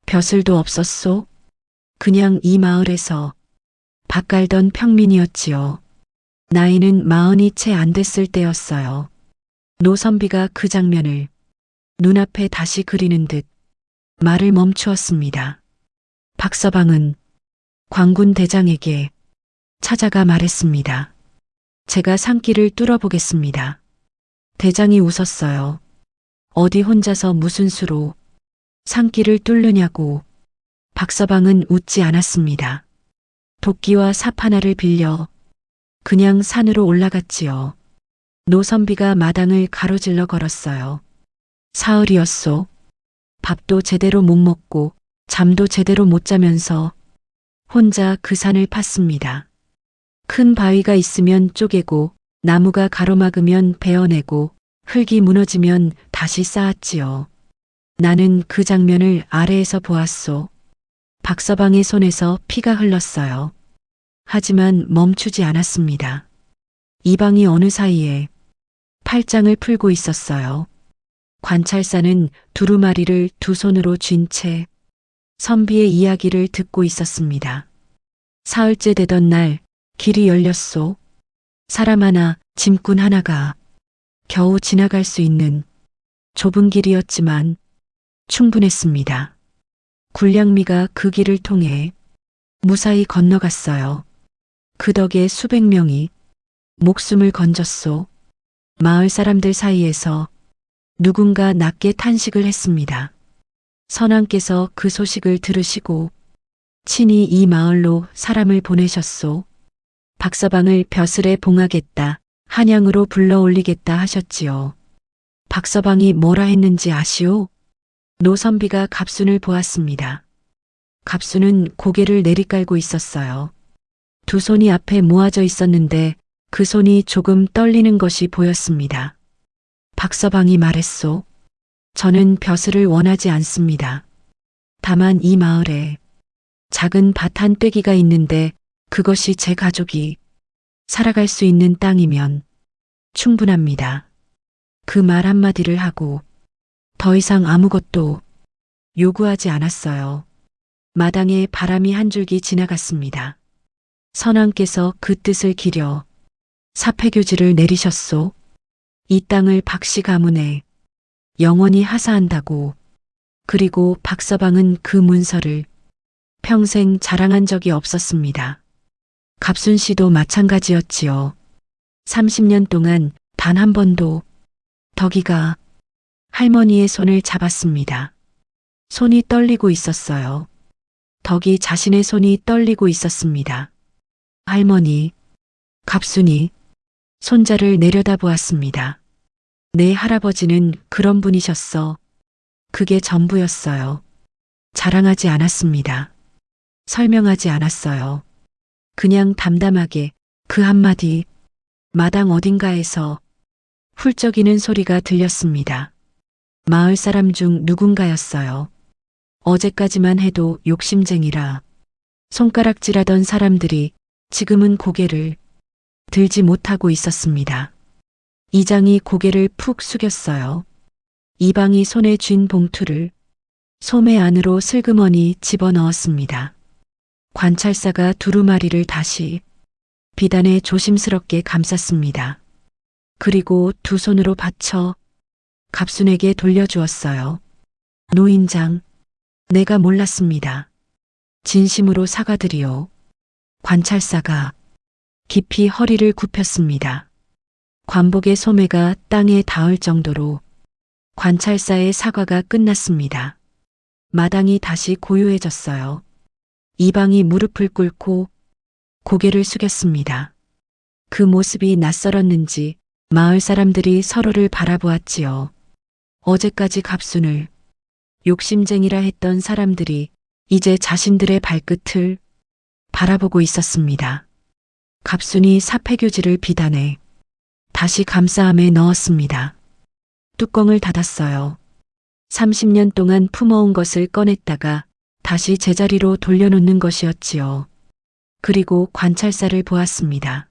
벼슬도 없었소. 그냥 이 마을에서 밥 갈던 평민이었지요. 나이는 40이 채 안 됐을 때였어요. 노선비가 그 장면을 눈앞에 다시 그리는 듯 말을 멈추었습니다. 박서방은 광군 대장에게 찾아가 말했습니다. 제가 산길을 뚫어보겠습니다. 대장이 웃었어요. 어디 혼자서 무슨 수로 산길을 뚫느냐고. 박서방은 웃지 않았습니다. 도끼와 삽 하나를 빌려 그냥 산으로 올라갔지요. 노선비가 마당을 가로질러 걸었어요. 사흘이었소. 밥도 제대로 못 먹고 잠도 제대로 못 자면서 혼자 그 산을 팠습니다. 큰 바위가 있으면 쪼개고 나무가 가로막으면 베어내고 흙이 무너지면 다시 쌓았지요. 나는 그 장면을 아래에서 보았소. 박서방의 손에서 피가 흘렀어요. 하지만 멈추지 않았습니다. 이방이 어느 사이에 팔짱을 풀고 있었어요. 관찰사는 두루마리를 두 손으로 쥔 채 선비의 이야기를 듣고 있었습니다. 사흘째 되던 날 길이 열렸소. 사람 하나, 짐꾼 하나가 겨우 지나갈 수 있는 좁은 길이었지만 충분했습니다. 군량미가 그 길을 통해 무사히 건너갔어요. 그 덕에 수백 명이 목숨을 건졌소. 마을 사람들 사이에서 누군가 낮게 탄식을 했습니다. 선왕께서 그 소식을 들으시고 친히 이 마을로 사람을 보내셨소. 박서방을 벼슬에 봉하겠다, 한양으로 불러 올리겠다 하셨지요. 박서방이 뭐라 했는지 아시오? 노선비가 갑순을 보았습니다. 갑순은 고개를 내리깔고 있었어요. 두 손이 앞에 모아져 있었는데 그 손이 조금 떨리는 것이 보였습니다. 박서방이 말했소. 저는 벼슬을 원하지 않습니다. 다만 이 마을에 작은 밭 한 떼기가 있는데 그것이 제 가족이 살아갈 수 있는 땅이면 충분합니다. 그 말 한마디를 하고 더 이상 아무것도 요구하지 않았어요. 마당에 바람이 한 줄기 지나갔습니다. 선왕께서 그 뜻을 기려 사폐교지를 내리셨소. 이 땅을 박씨 가문에 영원히 하사한다고. 그리고 박서방은 그 문서를 평생 자랑한 적이 없었습니다. 갑순 씨도 마찬가지였지요. 30년 동안 단 한 번도 덕이가 할머니의 손을 잡았습니다. 손이 떨리고 있었어요. 덕이 자신의 손이 떨리고 있었습니다. 할머니, 갑순이 손자를 내려다보았습니다. 내 할아버지는 그런 분이셨어. 그게 전부였어요. 자랑하지 않았습니다. 설명하지 않았어요. 그냥 담담하게 그 한마디. 마당 어딘가에서 훌쩍이는 소리가 들렸습니다. 마을 사람 중 누군가였어요. 어제까지만 해도 욕심쟁이라 손가락질하던 사람들이 지금은 고개를 들지 못하고 있었습니다. 이장이 고개를 푹 숙였어요. 이방이 손에 쥔 봉투를 소매 안으로 슬그머니 집어넣었습니다. 관찰사가 두루마리를 다시 비단에 조심스럽게 감쌌습니다. 그리고 두 손으로 받쳐 갑순에게 돌려주었어요. 노인장, 내가 몰랐습니다. 진심으로 사과드리오. 관찰사가 깊이 허리를 굽혔습니다. 관복의 소매가 땅에 닿을 정도로 관찰사의 사과가 끝났습니다. 마당이 다시 고요해졌어요. 이방이 무릎을 꿇고 고개를 숙였습니다. 그 모습이 낯설었는지 마을 사람들이 서로를 바라보았지요. 어제까지 갑순을 욕심쟁이라 했던 사람들이 이제 자신들의 발끝을 바라보고 있었습니다. 갑순이 사폐교지를 비단에 다시 감싸함에 넣었습니다. 뚜껑을 닫았어요. 30년 동안 품어온 것을 꺼냈다가 다시 제자리로 돌려놓는 것이었지요. 그리고 관찰사를 보았습니다.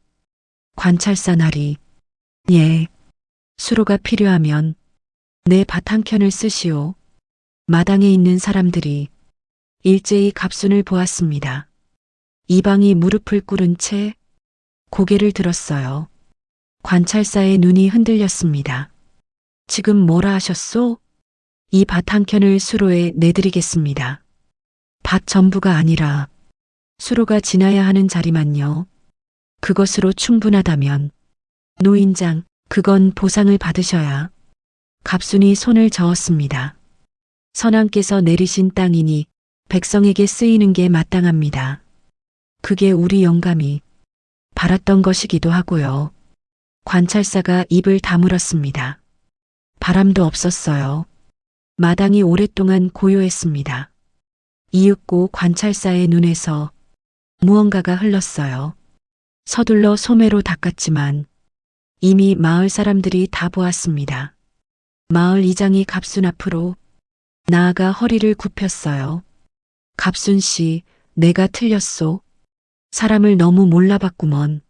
관찰사 나리, 예, 수로가 필요하면 내 밭 한 켠을 쓰시오. 마당에 있는 사람들이 일제히 갑순을 보았습니다. 이방이 무릎을 꿇은 채 고개를 들었어요. 관찰사의 눈이 흔들렸습니다. 지금 뭐라 하셨소? 이 밭 한 켠을 수로에 내드리겠습니다. 밭 전부가 아니라 수로가 지나야 하는 자리만요. 그것으로 충분하다면 노인장, 그건 보상을 받으셔야. 갑순이 손을 저었습니다. 선왕께서 내리신 땅이니 백성에게 쓰이는 게 마땅합니다. 그게 우리 영감이 바랐던 것이기도 하고요. 관찰사가 입을 다물었습니다. 바람도 없었어요. 마당이 오랫동안 고요했습니다. 이윽고 관찰사의 눈에서 무언가가 흘렀어요. 서둘러 소매로 닦았지만 이미 마을 사람들이 다 보았습니다. 마을 이장이 갑순 앞으로 나아가 허리를 굽혔어요. 갑순 씨, 내가 틀렸소. 사람을 너무 몰라봤구먼.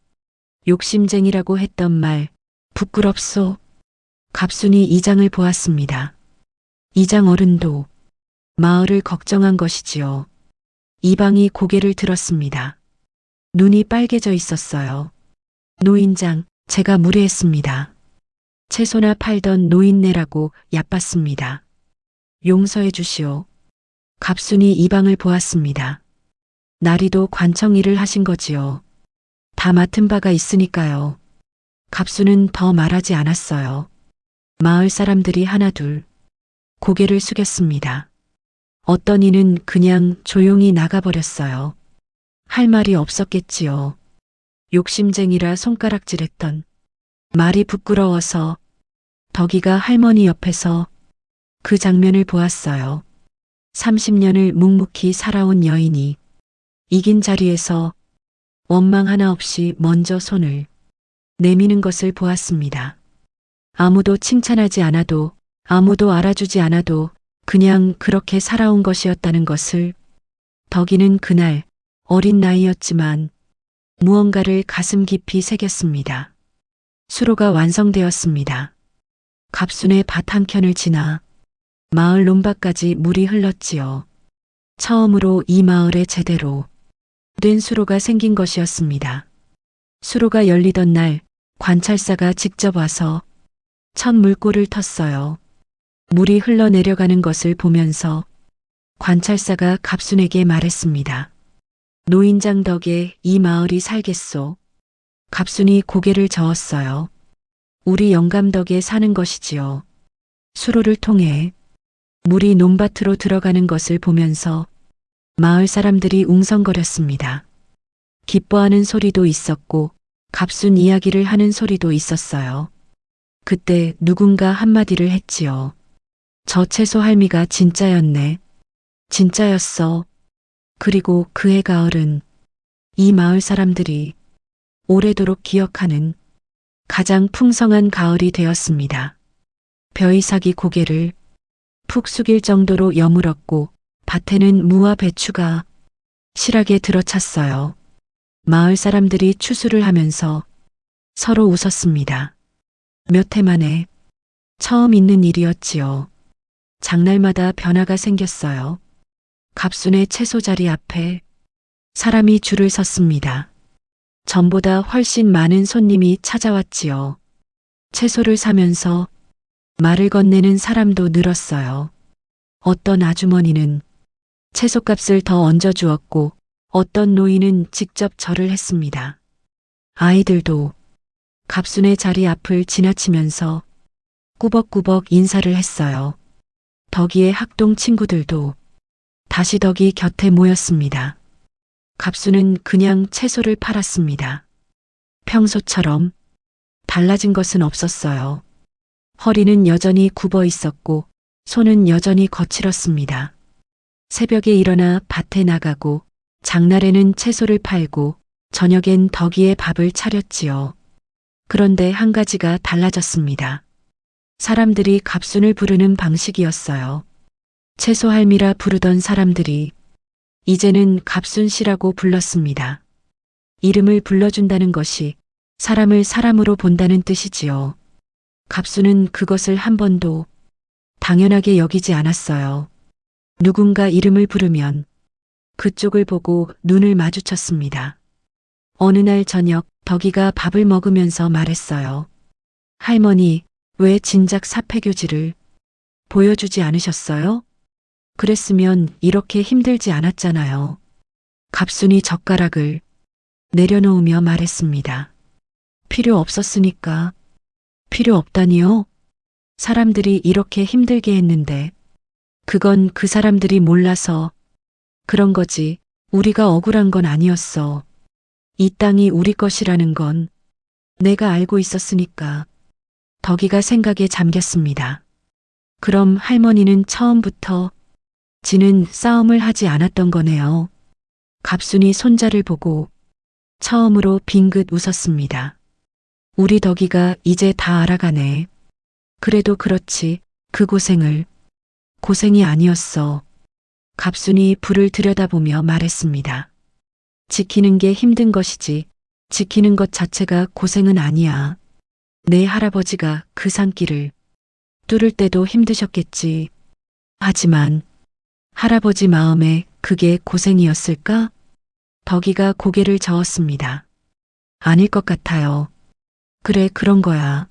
욕심쟁이라고 했던 말 부끄럽소. 갑순이 이장을 보았습니다. 이장 어른도 마을을 걱정한 것이지요. 이방이 고개를 들었습니다. 눈이 빨개져 있었어요. 노인장, 제가 무례했습니다. 채소나 팔던 노인네라고 얕봤습니다. 용서해 주시오. 갑순이 이방을 보았습니다. 나리도 관청 일을 하신 거지요. 다 맡은 바가 있으니까요. 갑수는 더 말하지 않았어요. 마을 사람들이 하나둘 고개를 숙였습니다. 어떤 이는 그냥 조용히 나가버렸어요. 할 말이 없었겠지요. 욕심쟁이라 손가락질했던 말이 부끄러워서 덕이가 할머니 옆에서 그 장면을 보았어요. 30년을 묵묵히 살아온 여인이 이긴 자리에서 원망 하나 없이 먼저 손을 내미는 것을 보았습니다. 아무도 칭찬하지 않아도 아무도 알아주지 않아도 그냥 그렇게 살아온 것이었다는 것을 덕이는 그날 어린 나이였지만 무언가를 가슴 깊이 새겼습니다. 수로가 완성되었습니다. 갑순의 밭 한켠을 지나 마을 논밭까지 물이 흘렀지요. 처음으로 이 마을에 제대로 된 수로가 생긴 것이었습니다. 수로가 열리던 날 관찰사가 직접 와서 첫 물꼬를 텄어요. 물이 흘러내려가는 것을 보면서 관찰사가 갑순에게 말했습니다. 노인장 덕에 이 마을이 살겠소. 갑순이 고개를 저었어요. 우리 영감 덕에 사는 것이지요. 수로를 통해 물이 논밭으로 들어가는 것을 보면서 마을 사람들이 웅성거렸습니다. 기뻐하는 소리도 있었고 갑순 이야기를 하는 소리도 있었어요. 그때 누군가 한마디를 했지요. 저 채소 할미가 진짜였네. 진짜였어. 그리고 그해 가을은 이 마을 사람들이 오래도록 기억하는 가장 풍성한 가을이 되었습니다. 벼이삭이 고개를 푹 숙일 정도로 여물었고 밭에는 무와 배추가 실하게 들어찼어요. 마을 사람들이 추수를 하면서 서로 웃었습니다. 몇 해 만에 처음 있는 일이었지요. 장날마다 변화가 생겼어요. 갑순의 채소 자리 앞에 사람이 줄을 섰습니다. 전보다 훨씬 많은 손님이 찾아왔지요. 채소를 사면서 말을 건네는 사람도 늘었어요. 어떤 아주머니는 채소값을 더 얹어주었고 어떤 노인은 직접 절을 했습니다. 아이들도 갑순의 자리 앞을 지나치면서 꾸벅꾸벅 인사를 했어요. 덕이의 학동 친구들도 다시 덕이 곁에 모였습니다. 갑순은 그냥 채소를 팔았습니다. 평소처럼 달라진 것은 없었어요. 허리는 여전히 굽어 있었고 손은 여전히 거칠었습니다. 새벽에 일어나 밭에 나가고 장날에는 채소를 팔고 저녁엔 덕이의 밥을 차렸지요. 그런데 한 가지가 달라졌습니다. 사람들이 갑순을 부르는 방식이었어요. 채소 할미라 부르던 사람들이 이제는 갑순 씨라고 불렀습니다. 이름을 불러준다는 것이 사람을 사람으로 본다는 뜻이지요. 갑순은 그것을 한 번도 당연하게 여기지 않았어요. 누군가 이름을 부르면 그쪽을 보고 눈을 마주쳤습니다. 어느 날 저녁 덕이가 밥을 먹으면서 말했어요. 할머니, 왜 진작 사패교지를 보여주지 않으셨어요? 그랬으면 이렇게 힘들지 않았잖아요. 갑순이 젓가락을 내려놓으며 말했습니다. 필요 없었으니까. 필요 없다니요? 사람들이 이렇게 힘들게 했는데 그건 그 사람들이 몰라서 그런 거지. 우리가 억울한 건 아니었어. 이 땅이 우리 것이라는 건 내가 알고 있었으니까. 덕이가 생각에 잠겼습니다. 그럼 할머니는 처음부터 지는 싸움을 하지 않았던 거네요. 갑순이 손자를 보고 처음으로 빙긋 웃었습니다. 우리 덕이가 이제 다 알아가네. 그래도 그렇지 그 고생이 아니었어. 갑순이 불을 들여다보며 말했습니다. 지키는 게 힘든 것이지 지키는 것 자체가 고생은 아니야. 내 할아버지가 그 산길을 뚫을 때도 힘드셨겠지. 하지만 할아버지 마음에 그게 고생이었을까? 덕이가 고개를 저었습니다. 아닐 것 같아요. 그래, 그런 거야.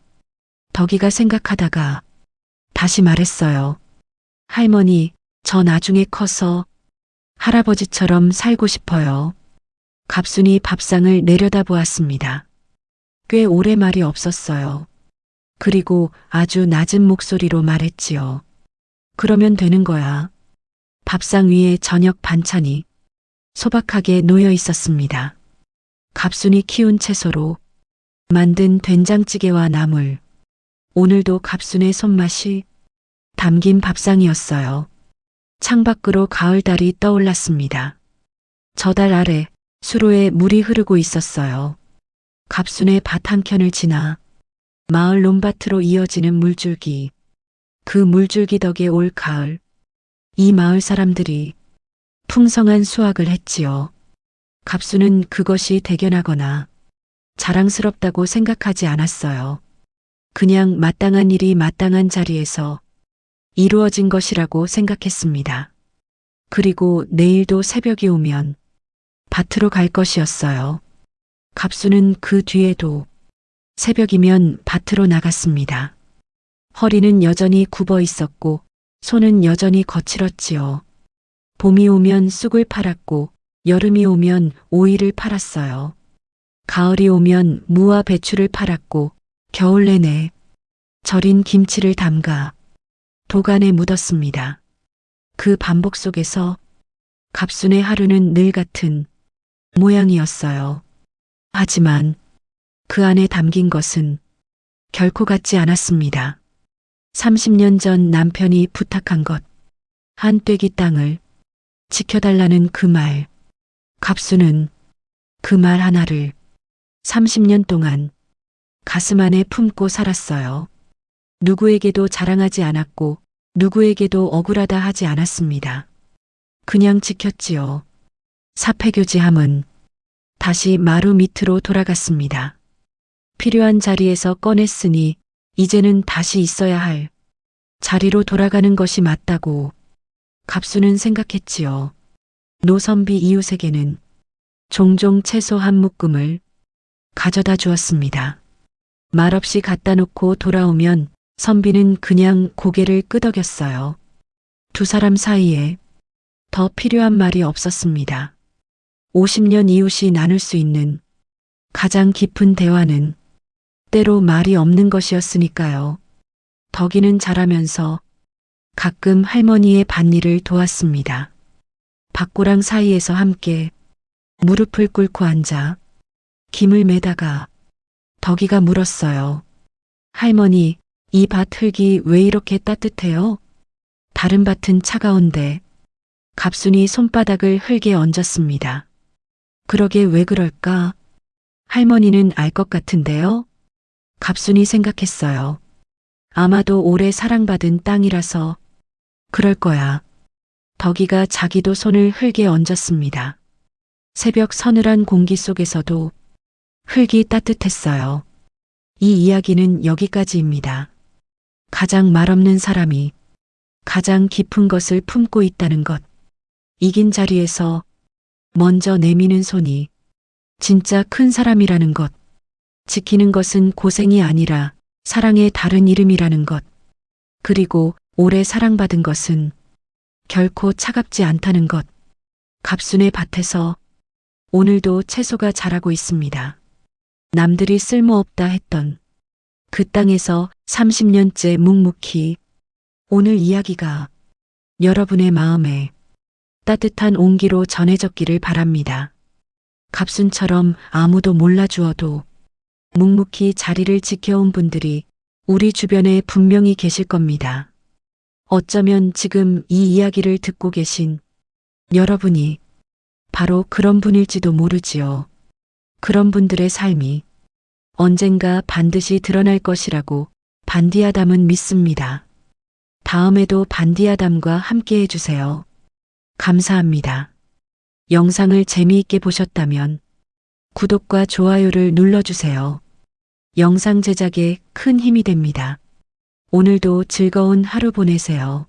덕이가 생각하다가 다시 말했어요. 할머니, 저 나중에 커서 할아버지처럼 살고 싶어요. 갑순이 밥상을 내려다보았습니다. 꽤 오래 말이 없었어요. 그리고 아주 낮은 목소리로 말했지요. 그러면 되는 거야. 밥상 위에 저녁 반찬이 소박하게 놓여 있었습니다. 갑순이 키운 채소로 만든 된장찌개와 나물. 오늘도 갑순의 손맛이 담긴 밥상이었어요. 창밖으로 가을달이 떠올랐습니다. 저 달 아래 수로에 물이 흐르고 있었어요. 갑순의 밭 한켠을 지나 마을 논밭으로 이어지는 물줄기. 그 물줄기 덕에 올 가을, 이 마을 사람들이 풍성한 수확을 했지요. 갑순은 그것이 대견하거나 자랑스럽다고 생각하지 않았어요. 그냥 마땅한 일이 마땅한 자리에서 이루어진 것이라고 생각했습니다. 그리고 내일도 새벽이 오면 밭으로 갈 것이었어요. 갑순은 그 뒤에도 새벽이면 밭으로 나갔습니다. 허리는 여전히 굽어 있었고 손은 여전히 거칠었지요. 봄이 오면 쑥을 팔았고 여름이 오면 오이를 팔았어요. 가을이 오면 무와 배추를 팔았고 겨울 내내 절인 김치를 담가 도간에 묻었습니다. 그 반복 속에서 갑순의 하루는 늘 같은 모양이었어요. 하지만 그 안에 담긴 것은 결코 같지 않았습니다. 30년 전 남편이 부탁한 것, 한 떼기 땅을 지켜달라는 그 말. 갑순은 그 말 하나를 30년 동안 가슴 안에 품고 살았어요. 누구에게도 자랑하지 않았고 누구에게도 억울하다 하지 않았습니다. 그냥 지켰지요. 사폐교지함은 다시 마루 밑으로 돌아갔습니다. 필요한 자리에서 꺼냈으니 이제는 다시 있어야 할 자리로 돌아가는 것이 맞다고 갑순은 생각했지요. 노선비 이웃에게는 종종 채소 한 묶음을 가져다 주었습니다. 말없이 갖다 놓고 돌아오면 선비는 그냥 고개를 끄덕였어요. 두 사람 사이에 더 필요한 말이 없었습니다. 50년 이웃이 나눌 수 있는 가장 깊은 대화는 때로 말이 없는 것이었으니까요. 덕이는 자라면서 가끔 할머니의 밭일을 도왔습니다. 밭고랑 사이에서 함께 무릎을 꿇고 앉아 김을 매다가 덕이가 물었어요. 할머니, 이 밭 흙이 왜 이렇게 따뜻해요? 다른 밭은 차가운데. 갑순이 손바닥을 흙에 얹었습니다. 그러게 왜 그럴까? 할머니는 알 것 같은데요? 갑순이 생각했어요. 아마도 오래 사랑받은 땅이라서 그럴 거야. 덕이가 자기도 손을 흙에 얹었습니다. 새벽 서늘한 공기 속에서도 흙이 따뜻했어요. 이 이야기는 여기까지입니다. 가장 말없는 사람이 가장 깊은 것을 품고 있다는 것. 이긴 자리에서 먼저 내미는 손이 진짜 큰 사람이라는 것. 지키는 것은 고생이 아니라 사랑의 다른 이름이라는 것. 그리고 오래 사랑받은 것은 결코 차갑지 않다는 것. 갑순의 밭에서 오늘도 채소가 자라고 있습니다. 남들이 쓸모없다 했던 그 땅에서 30년째 묵묵히 오늘 이야기가 여러분의 마음에 따뜻한 온기로 전해졌기를 바랍니다. 갑순처럼 아무도 몰라주어도 묵묵히 자리를 지켜온 분들이 우리 주변에 분명히 계실 겁니다. 어쩌면 지금 이 이야기를 듣고 계신 여러분이 바로 그런 분일지도 모르지요. 그런 분들의 삶이 언젠가 반드시 드러날 것이라고 반디아담은 믿습니다. 다음에도 반디아담과 함께 해주세요. 감사합니다. 영상을 재미있게 보셨다면 구독과 좋아요를 눌러주세요. 영상 제작에 큰 힘이 됩니다. 오늘도 즐거운 하루 보내세요.